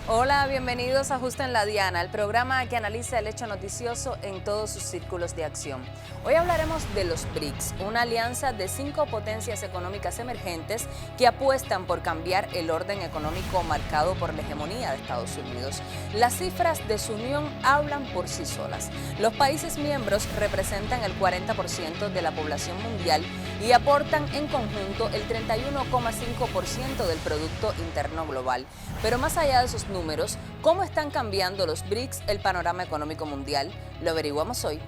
Hola, bienvenidos a Justo en la Diana, el programa que analiza el hecho noticioso en todos sus círculos de acción. Hoy hablaremos de los BRICS, una alianza de 5 potencias económicas emergentes que apuestan por cambiar el orden económico marcado por la hegemonía de Estados Unidos. Las cifras de su unión hablan por sí solas. Los países miembros representan el 40% de la población mundial y aportan en conjunto el 31,5% del Producto Interno Global. Pero más allá de sus números, ¿cómo están cambiando los BRICS el panorama económico mundial? Lo averiguamos hoy,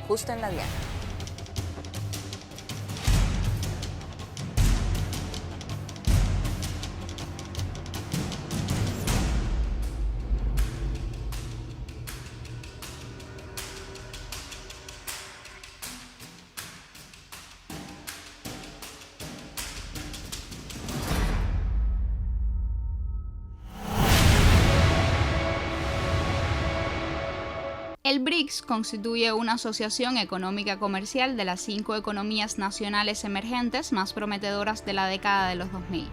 justo en la Diana. El BRICS constituye una asociación económica comercial de las 5 economías nacionales emergentes más prometedoras de la década de los 2000.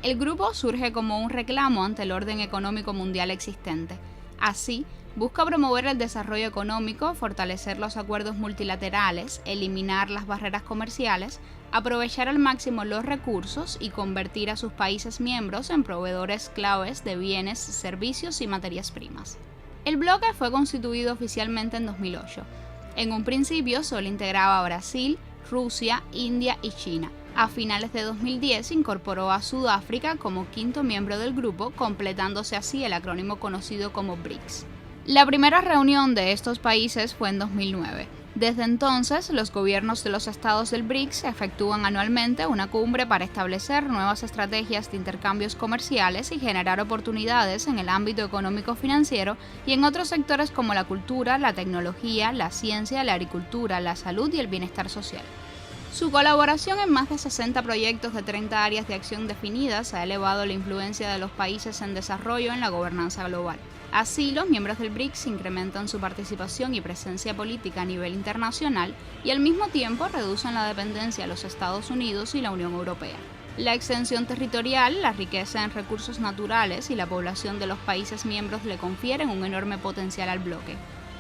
El grupo surge como un reclamo ante el orden económico mundial existente. Así, busca promover el desarrollo económico, fortalecer los acuerdos multilaterales, eliminar las barreras comerciales, aprovechar al máximo los recursos y convertir a sus países miembros en proveedores claves de bienes, servicios y materias primas. El bloque fue constituido oficialmente en 2008. En un principio solo integraba a Brasil, Rusia, India y China. A finales de 2010 incorporó a Sudáfrica como quinto miembro del grupo, completándose así el acrónimo conocido como BRICS. La primera reunión de estos países fue en 2009. Desde entonces, los gobiernos de los estados del BRICS efectúan anualmente una cumbre para establecer nuevas estrategias de intercambios comerciales y generar oportunidades en el ámbito económico-financiero y en otros sectores como la cultura, la tecnología, la ciencia, la agricultura, la salud y el bienestar social. Su colaboración en más de 60 proyectos de 30 áreas de acción definidas ha elevado la influencia de los países en desarrollo en la gobernanza global. Así, los miembros del BRICS incrementan su participación y presencia política a nivel internacional y al mismo tiempo reducen la dependencia de los Estados Unidos y la Unión Europea. La extensión territorial, la riqueza en recursos naturales y la población de los países miembros le confieren un enorme potencial al bloque.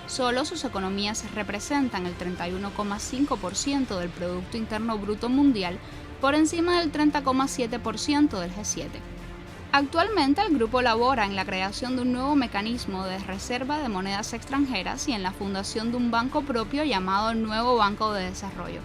Solo sus economías representan el 31,5% del Producto Interno Bruto Mundial, por encima del 30,7% del G7. Actualmente el grupo labora en la creación de un nuevo mecanismo de reserva de monedas extranjeras y en la fundación de un banco propio llamado Nuevo Banco de Desarrollo.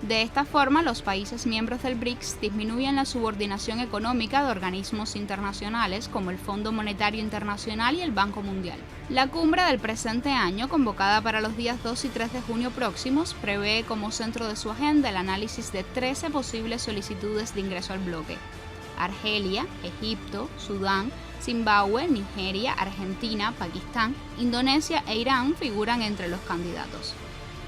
De esta forma, los países miembros del BRICS disminuyen la subordinación económica de organismos internacionales como el Fondo Monetario Internacional y el Banco Mundial. La cumbre del presente año, convocada para los días 2 y 3 de junio próximos, prevé como centro de su agenda el análisis de 13 posibles solicitudes de ingreso al bloque. Argelia, Egipto, Sudán, Zimbabue, Nigeria, Argentina, Pakistán, Indonesia e Irán figuran entre los candidatos.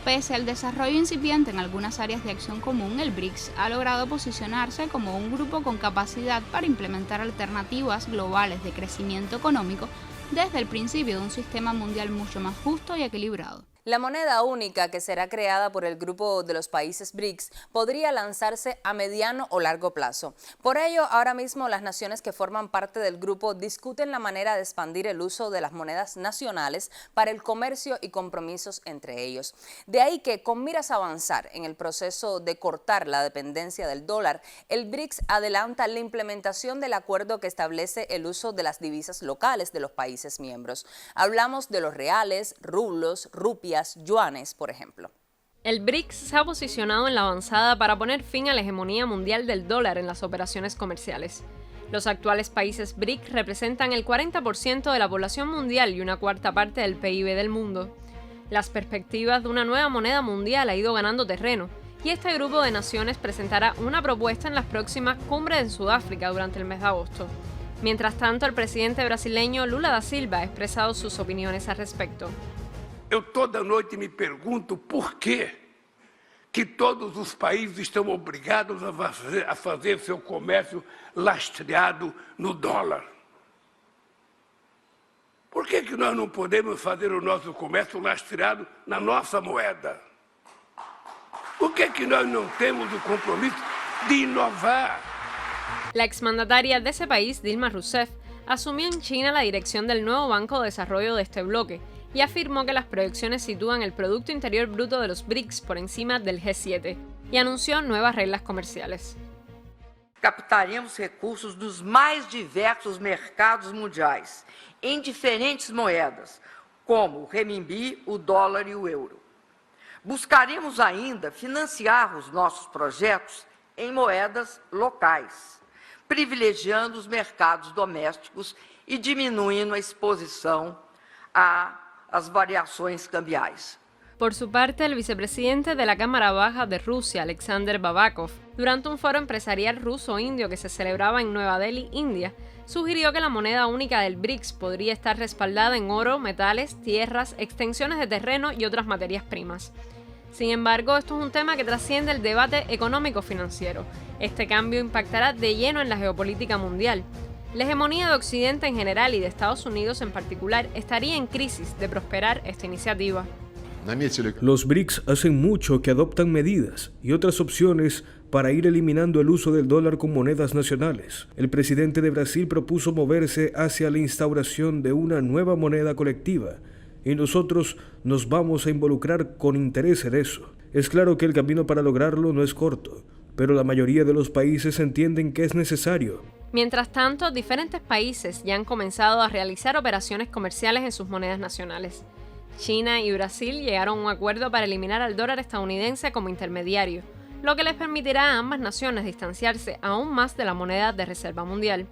Pese al desarrollo incipiente en algunas áreas de acción común, el BRICS ha logrado posicionarse como un grupo con capacidad para implementar alternativas globales de crecimiento económico desde el principio de un sistema mundial mucho más justo y equilibrado. La moneda única que será creada por el grupo de los países BRICS podría lanzarse a mediano o largo plazo. Por ello, ahora mismo las naciones que forman parte del grupo discuten la manera de expandir el uso de las monedas nacionales para el comercio y compromisos entre ellos. De ahí que, con miras a avanzar en el proceso de cortar la dependencia del dólar, el BRICS adelanta la implementación del acuerdo que establece el uso de las divisas locales de los países miembros. Hablamos de los reales, rublos, rupias, yuanes, por ejemplo. El BRICS se ha posicionado en la avanzada para poner fin a la hegemonía mundial del dólar en las operaciones comerciales. Los actuales países BRIC representan el 40% de la población mundial y una cuarta parte del PIB del mundo. Las perspectivas de una nueva moneda mundial ha ido ganando terreno, y este grupo de naciones presentará una propuesta en las próximas cumbres en Sudáfrica durante el mes de agosto. Mientras tanto, el presidente brasileño Lula da Silva ha expresado sus opiniones al respecto. Eu toda noite me pergunto por que todos os países estão obrigados a fazer seu comércio lastreado no dólar. Por que nós não podemos fazer o nosso comércio lastreado na nossa moeda? Por que nós não temos o compromisso de inovar? La exmandataria de ese país, Dilma Rousseff, asumió en China la dirección del nuevo Banco de Desarrollo de este bloque y afirmó que las proyecciones sitúan el Producto Interior Bruto de los BRICS por encima del G7 y anunció nuevas reglas comerciales. Captaremos recursos dos mais diversos mercados mundiais, em diferentes moedas, como o renminbi, o dólar e o euro. Buscaremos ainda financiar os nossos projetos em moedas locais, privilegiando os mercados domésticos e diminuindo a exposição às variações cambiais. Por su parte, el vicepresidente de la Cámara Baja de Rusia, Alexander Babakov, durante un foro empresarial ruso-indio que se celebraba en Nueva Delhi, India, sugirió que la moneda única del BRICS podría estar respaldada en oro, metales, tierras, extensiones de terreno y otras materias primas. Sin embargo, esto es un tema que trasciende el debate económico-financiero. Este cambio impactará de lleno en la geopolítica mundial. La hegemonía de Occidente en general y de Estados Unidos en particular estaría en crisis de prosperar esta iniciativa. Los BRICS hacen mucho que adoptan medidas y otras opciones para ir eliminando el uso del dólar con monedas nacionales. El presidente de Brasil propuso moverse hacia la instauración de una nueva moneda colectiva y nosotros nos vamos a involucrar con interés en eso. Es claro que el camino para lograrlo no es corto, pero la mayoría de los países entienden que es necesario. Mientras tanto, diferentes países ya han comenzado a realizar operaciones comerciales en sus monedas nacionales. China y Brasil llegaron a un acuerdo para eliminar al dólar estadounidense como intermediario, lo que les permitirá a ambas naciones distanciarse aún más de la moneda de reserva mundial.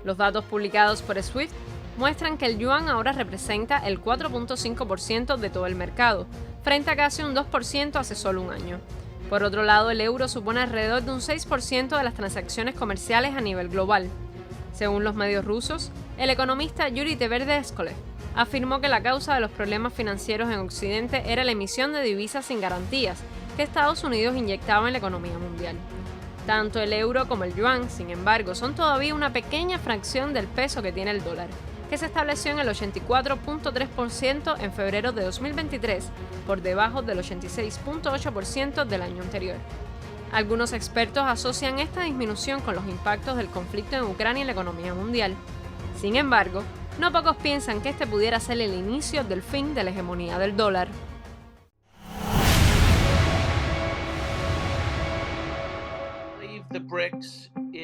Los datos publicados por SWIFT muestran que el yuan ahora representa el 4.5% de todo el mercado, frente a casi un 2% hace solo un año. Por otro lado, el euro supone alrededor de un 6% de las transacciones comerciales a nivel global. Según los medios rusos, el economista Yuri Tverdeskolev afirmó que la causa de los problemas financieros en Occidente era la emisión de divisas sin garantías que Estados Unidos inyectaba en la economía mundial. Tanto el euro como el yuan, sin embargo, son todavía una pequeña fracción del peso que tiene el dólar, que se estableció en el 84.3% en febrero de 2023, por debajo del 86.8% del año anterior. Algunos expertos asocian esta disminución con los impactos del conflicto en Ucrania en la economía mundial. Sin embargo, no pocos piensan que este pudiera ser el inicio del fin de la hegemonía del dólar.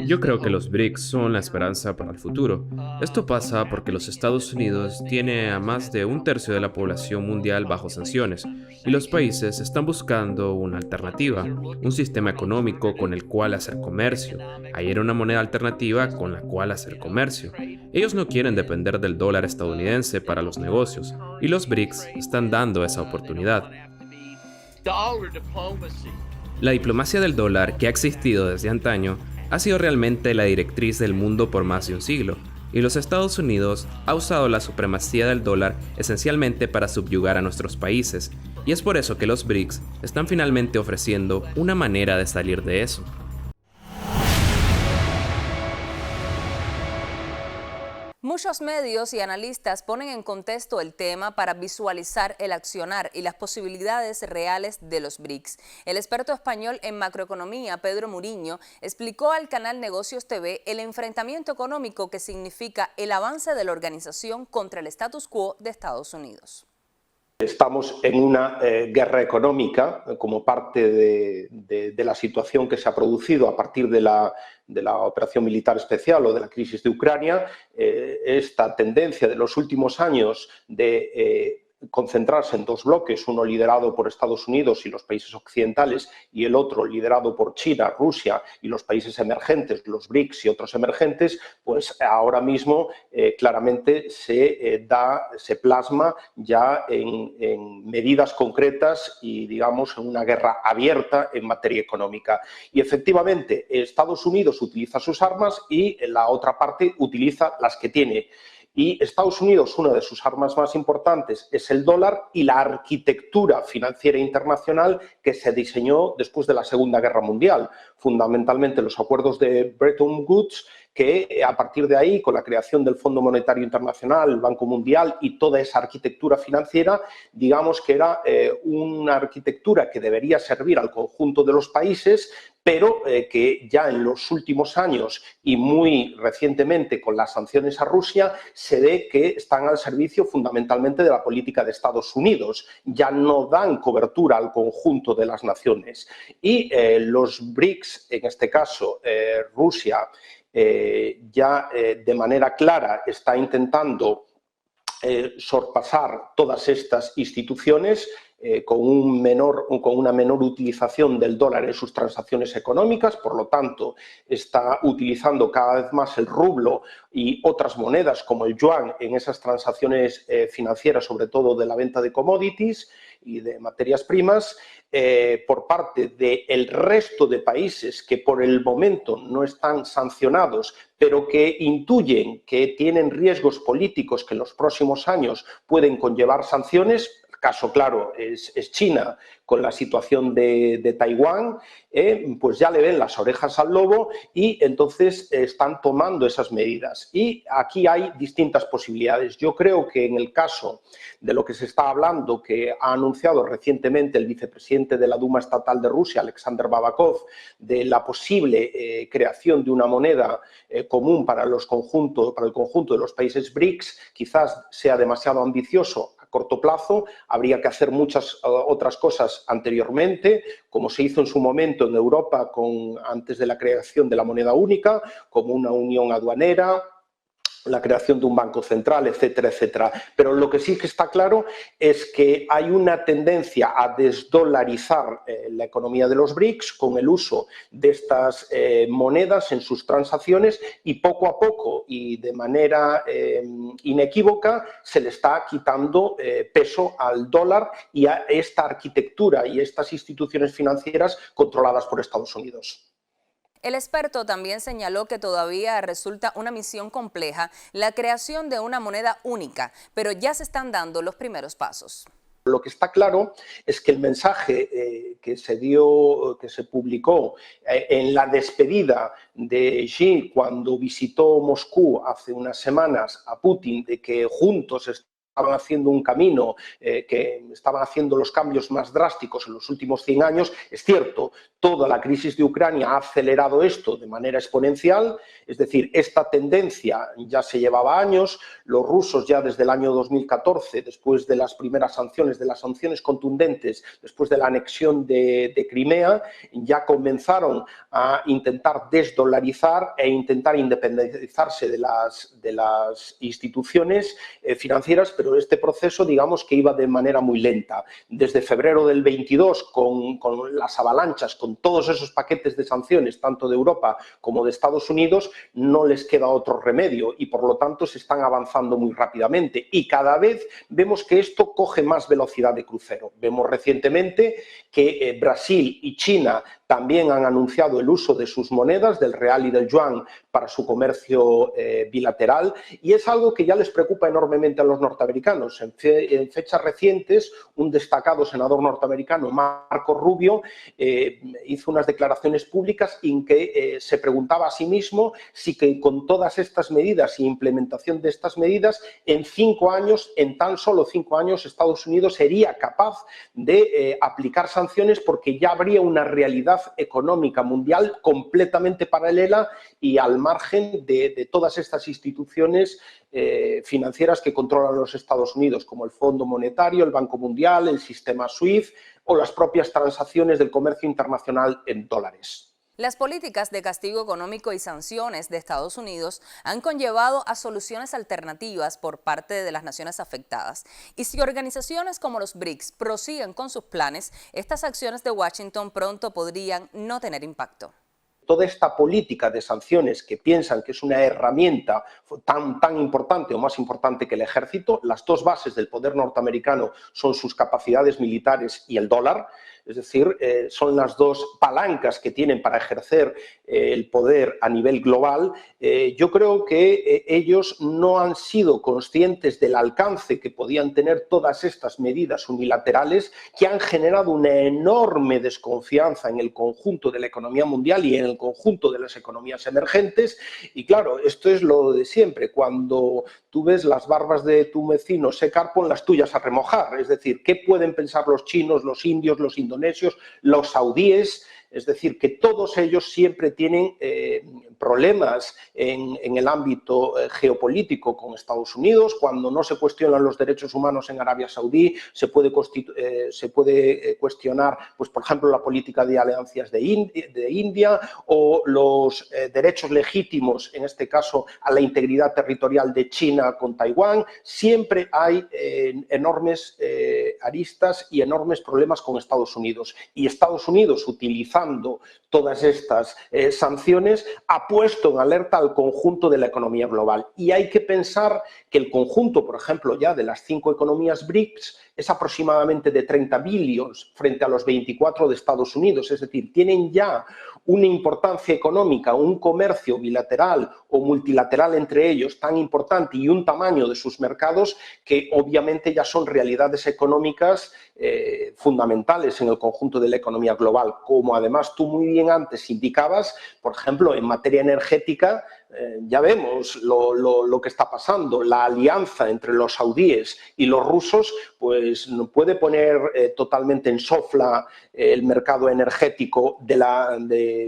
Yo creo que los BRICS son la esperanza para el futuro. Esto pasa porque los Estados Unidos tiene a más de un tercio de la población mundial bajo sanciones y los países están buscando una alternativa, un sistema económico con el cual hacer comercio. Hay una moneda alternativa con la cual hacer comercio. Ellos no quieren depender del dólar estadounidense para los negocios y los BRICS están dando esa oportunidad. La diplomacia del dólar, que ha existido desde antaño, ha sido realmente la directriz del mundo por más de un siglo, y los Estados Unidos ha usado la supremacía del dólar esencialmente para subyugar a nuestros países, y es por eso que los BRICS están finalmente ofreciendo una manera de salir de eso. Muchos medios y analistas ponen en contexto el tema para visualizar el accionar y las posibilidades reales de los BRICS. El experto español en macroeconomía, Pedro Muriño, explicó al canal Negocios TV el enfrentamiento económico que significa el avance de la organización contra el status quo de Estados Unidos. Estamos en una guerra económica como parte de la situación que se ha producido a partir de la operación militar especial o de la crisis de Ucrania. Esta tendencia de los últimos años de concentrarse en dos bloques, uno liderado por Estados Unidos y los países occidentales y el otro liderado por China, Rusia y los países emergentes, los BRICS y otros emergentes, pues ahora mismo claramente se plasma ya en medidas concretas y, digamos, en una guerra abierta en materia económica. Y efectivamente, Estados Unidos utiliza sus armas y la otra parte utiliza las que tiene. Y Estados Unidos, una de sus armas más importantes es el dólar y la arquitectura financiera internacional que se diseñó después de la Segunda Guerra Mundial. Fundamentalmente los acuerdos de Bretton Woods, que a partir de ahí, con la creación del Fondo Monetario Internacional, el Banco Mundial y toda esa arquitectura financiera, digamos que era una arquitectura que debería servir al conjunto de los países, pero que ya en los últimos años y muy recientemente con las sanciones a Rusia se ve que están al servicio fundamentalmente de la política de Estados Unidos, ya no dan cobertura al conjunto de las naciones. Y los BRICS, en este caso Rusia, ya de manera clara está intentando sorpasar todas estas instituciones con una menor utilización del dólar en sus transacciones económicas, por lo tanto está utilizando cada vez más el rublo y otras monedas como el yuan en esas transacciones financieras, sobre todo de la venta de commodities y de materias primas. Por parte del resto de países que por el momento no están sancionados, pero que intuyen que tienen riesgos políticos que en los próximos años pueden conllevar sanciones. Caso claro es China con la situación de Taiwán, pues ya le ven las orejas al lobo y entonces están tomando esas medidas. Y aquí hay distintas posibilidades. Yo creo que en el caso de lo que se está hablando, que ha anunciado recientemente el vicepresidente de la Duma Estatal de Rusia, Alexander Babakov, de la posible creación de una moneda común para el conjunto de los países BRICS, quizás sea demasiado ambicioso corto plazo. Habría que hacer muchas otras cosas anteriormente, como se hizo en su momento en Europa antes de la creación de la moneda única, como una unión aduanera, la creación de un banco central, etcétera, etcétera. Pero lo que sí que está claro es que hay una tendencia a desdolarizar la economía de los BRICS con el uso de estas monedas en sus transacciones y poco a poco y de manera inequívoca se le está quitando peso al dólar y a esta arquitectura y estas instituciones financieras controladas por Estados Unidos. El experto también señaló que todavía resulta una misión compleja la creación de una moneda única, pero ya se están dando los primeros pasos. Lo que está claro es que el mensaje que se publicó en la despedida de Xi cuando visitó Moscú hace unas semanas a Putin, de que juntos estaban haciendo un camino, que estaban haciendo los cambios más drásticos en los últimos 100 años, es cierto, toda la crisis de Ucrania ha acelerado esto de manera exponencial, es decir, esta tendencia ya se llevaba años, los rusos ya desde el año 2014, después de las primeras sanciones, de las sanciones contundentes, después de la anexión de Crimea, ya comenzaron a intentar desdolarizar e intentar independizarse de las instituciones financieras, pero este proceso, digamos, que iba de manera muy lenta. Desde febrero del 22, con las avalanchas, con todos esos paquetes de sanciones, tanto de Europa como de Estados Unidos, no les queda otro remedio y, por lo tanto, se están avanzando muy rápidamente. Y cada vez vemos que esto coge más velocidad de crucero. Vemos recientemente que Brasil y China también han anunciado el uso de sus monedas, del real y del yuan, para su comercio bilateral, y es algo que ya les preocupa enormemente a los norteamericanos. En fechas recientes, un destacado senador norteamericano, Marco Rubio, hizo unas declaraciones públicas en que se preguntaba a sí mismo si que con todas estas medidas y implementación de estas medidas, en 5 años, en tan solo 5 años, Estados Unidos sería capaz de aplicar sanciones porque ya habría una realidad económica mundial completamente paralela y al margen de todas estas instituciones financieras que controlan los Estados Unidos, como el Fondo Monetario, el Banco Mundial, el sistema SWIFT o las propias transacciones del comercio internacional en dólares. Las políticas de castigo económico y sanciones de Estados Unidos han conllevado a soluciones alternativas por parte de las naciones afectadas. Y si organizaciones como los BRICS prosiguen con sus planes, estas acciones de Washington pronto podrían no tener impacto. Toda esta política de sanciones que piensan que es una herramienta tan importante o más importante que el ejército, las dos bases del poder norteamericano son sus capacidades militares y el dólar. es decir, son las dos palancas que tienen para ejercer el poder a nivel global, yo creo que ellos no han sido conscientes del alcance que podían tener todas estas medidas unilaterales que han generado una enorme desconfianza en el conjunto de la economía mundial y en el conjunto de las economías emergentes. Y claro, esto es lo de siempre, cuando tú ves las barbas de tu vecino secar, pon las tuyas a remojar, es decir, ¿qué pueden pensar los chinos, los indios, los indonesios, los saudíes? Es decir, que todos ellos siempre tienen problemas en el ámbito geopolítico con Estados Unidos. Cuando no se cuestionan los derechos humanos en Arabia Saudí, se puede cuestionar, pues, por ejemplo, la política de alianzas de India o los derechos legítimos, en este caso, a la integridad territorial de China con Taiwán. Siempre hay enormes aristas y enormes problemas con Estados Unidos. Y Estados Unidos, utilizando todas estas sanciones, ha puesto en alerta al conjunto de la economía global. Y hay que pensar que el conjunto, por ejemplo, ya de las 5 economías BRICS es aproximadamente de 30 billones frente a los 24 de Estados Unidos. Es decir, tienen ya una importancia económica, un comercio bilateral o multilateral entre ellos tan importante y un tamaño de sus mercados que obviamente ya son realidades económicas fundamentales en el conjunto de la economía global. Como además tú muy bien antes indicabas, por ejemplo, en materia energética, ya vemos lo que está pasando. La alianza entre los saudíes y los rusos pues no puede poner totalmente en sofla el mercado energético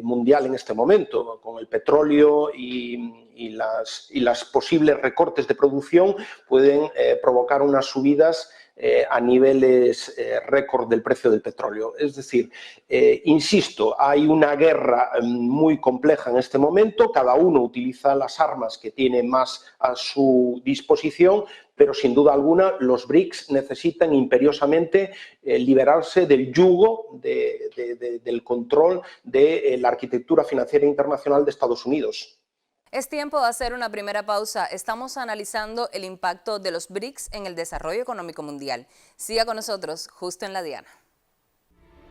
mundial en este momento, con el petróleo y las posibles recortes de producción pueden provocar unas subidas a niveles récord del precio del petróleo. Es decir, insisto, hay una guerra muy compleja en este momento, cada uno utiliza las armas que tiene más a su disposición, pero sin duda alguna los BRICS necesitan imperiosamente liberarse del yugo del control de la arquitectura financiera internacional de Estados Unidos. Es tiempo de hacer una primera pausa. Estamos analizando el impacto de los BRICS en el desarrollo económico mundial. Siga con nosotros, justo en la diana.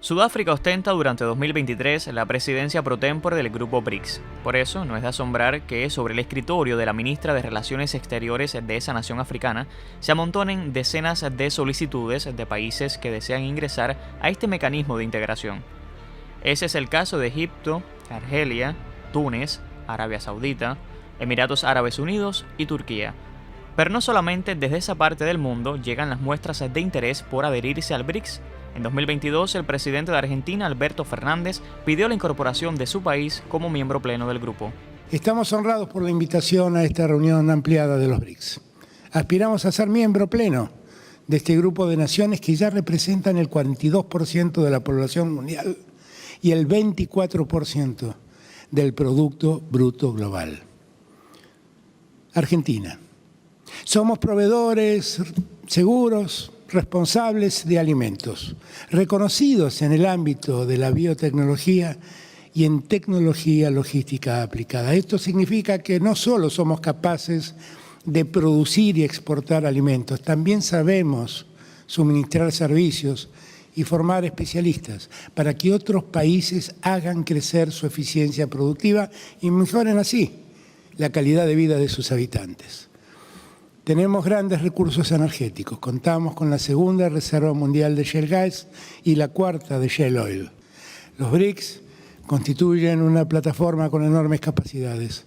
Sudáfrica ostenta durante 2023 la presidencia pro tempore del grupo BRICS. Por eso, no es de asombrar que sobre el escritorio de la ministra de Relaciones Exteriores de esa nación africana se amontonen decenas de solicitudes de países que desean ingresar a este mecanismo de integración. Ese es el caso de Egipto, Argelia, Túnez, Arabia Saudita, Emiratos Árabes Unidos y Turquía. Pero no solamente desde esa parte del mundo llegan las muestras de interés por adherirse al BRICS. En 2022, el presidente de Argentina, Alberto Fernández, pidió la incorporación de su país como miembro pleno del grupo. Estamos honrados por la invitación a esta reunión ampliada de los BRICS. Aspiramos a ser miembro pleno de este grupo de naciones que ya representan el 42% de la población mundial y el 24% del Producto Bruto Global. Argentina. Somos proveedores seguros, responsables de alimentos, reconocidos en el ámbito de la biotecnología y en tecnología logística aplicada. Esto significa que no solo somos capaces de producir y exportar alimentos, también sabemos suministrar servicios y formar especialistas para que otros países hagan crecer su eficiencia productiva y mejoren así la calidad de vida de sus habitantes. Tenemos grandes recursos energéticos, contamos con la segunda reserva mundial de shale gas y la cuarta de shale oil. Los BRICS constituyen una plataforma con enormes capacidades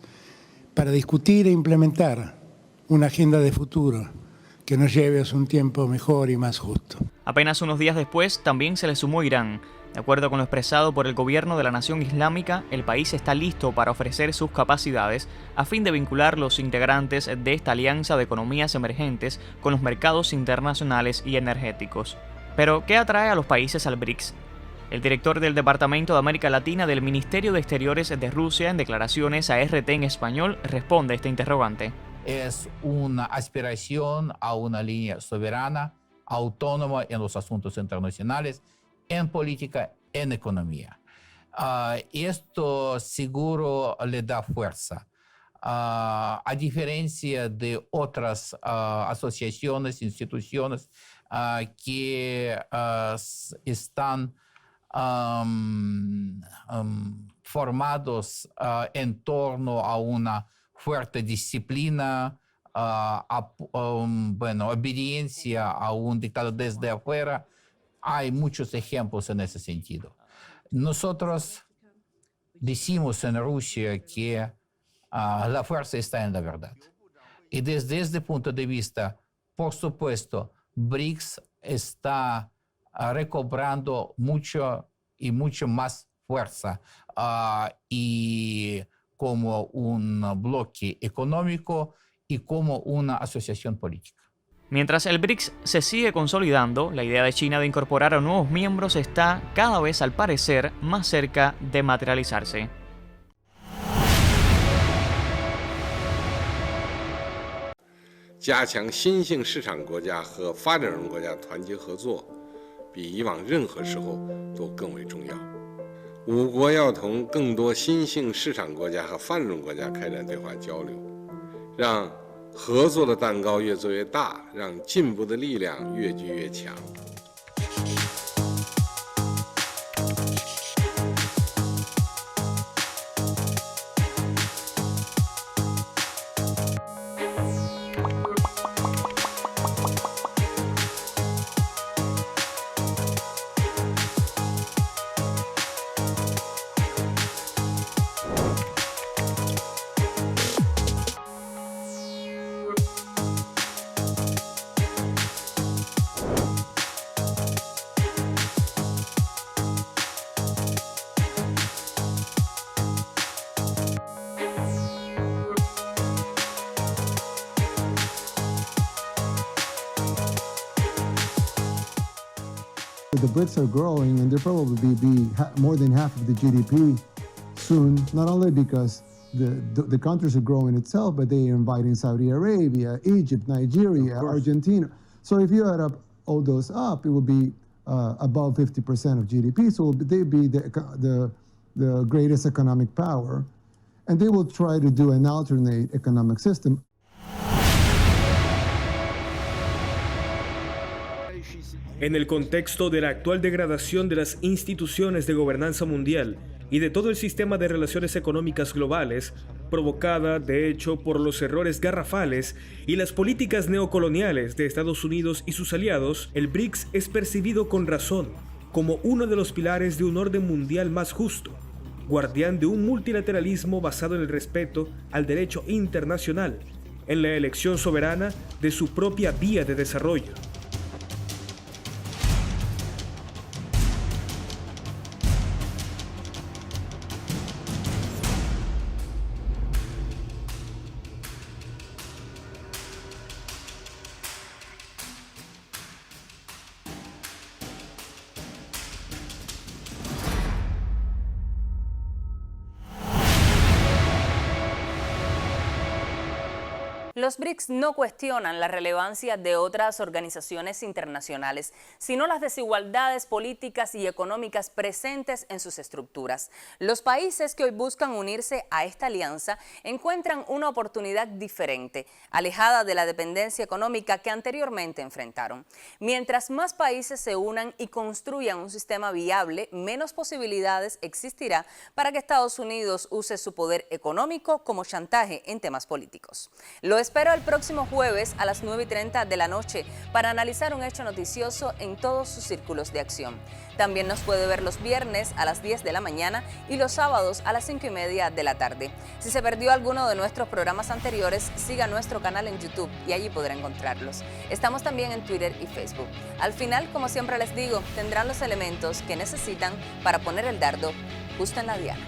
para discutir e implementar una agenda de futuro que nos lleve a un tiempo mejor y más justo. Apenas unos días después, también se le sumó Irán. De acuerdo con lo expresado por el gobierno de la nación islámica, el país está listo para ofrecer sus capacidades a fin de vincular los integrantes de esta alianza de economías emergentes con los mercados internacionales y energéticos. Pero, ¿qué atrae a los países al BRICS? El director del Departamento de América Latina del Ministerio de Exteriores de Rusia, en declaraciones a RT en español, responde a este interrogante. Es una aspiración a una línea soberana, autónoma en los asuntos internacionales, en política, en economía. Esto seguro le da fuerza. A diferencia de otras asociaciones, instituciones que están formados en torno a una fuerte disciplina, obediencia a un dictador desde afuera. Hay muchos ejemplos en ese sentido. Nosotros decimos en Rusia que la fuerza está en la verdad. Y desde este punto de vista, por supuesto, BRICS está recobrando mucho más fuerza y como un bloque económico y como una asociación política. Mientras el BRICS se sigue consolidando, la idea de China de incorporar a nuevos miembros está cada vez, al parecer, más cerca de materializarse.5国要同更多新兴市场国家和发展中国家开展对话交流，让合作的蛋糕越做越大，让进步的力量越聚越强。The BRICS are growing, and they'll probably be more than half of the GDP soon, not only because the countries are growing itself, but they are inviting Saudi Arabia, Egypt, Nigeria, Argentina. So if you add up all those up, it will be above 50% of GDP. So they'll be the greatest economic power, and they will try to do an alternate economic system. En el contexto de la actual degradación de las instituciones de gobernanza mundial y de todo el sistema de relaciones económicas globales, provocada de hecho por los errores garrafales y las políticas neocoloniales de Estados Unidos y sus aliados, el BRICS es percibido con razón como uno de los pilares de un orden mundial más justo, guardián de un multilateralismo basado en el respeto al derecho internacional, en la elección soberana de su propia vía de desarrollo. Los BRICS no cuestionan la relevancia de otras organizaciones internacionales, sino las desigualdades políticas y económicas presentes en sus estructuras. Los países que hoy buscan unirse a esta alianza encuentran una oportunidad diferente, alejada de la dependencia económica que anteriormente enfrentaron. Mientras más países se unan y construyan un sistema viable, menos posibilidades existirá para que Estados Unidos use su poder económico como chantaje en temas políticos. Lo espero el próximo jueves a las 9:30 de la noche para analizar un hecho noticioso en todos sus círculos de acción. También nos puede ver los viernes a las 10 de la mañana y los sábados a las 5:30 de la tarde. Si se perdió alguno de nuestros programas anteriores, siga nuestro canal en YouTube y allí podrá encontrarlos. Estamos también en Twitter y Facebook. Al final, como siempre les digo, tendrán los elementos que necesitan para poner el dardo justo en la diana.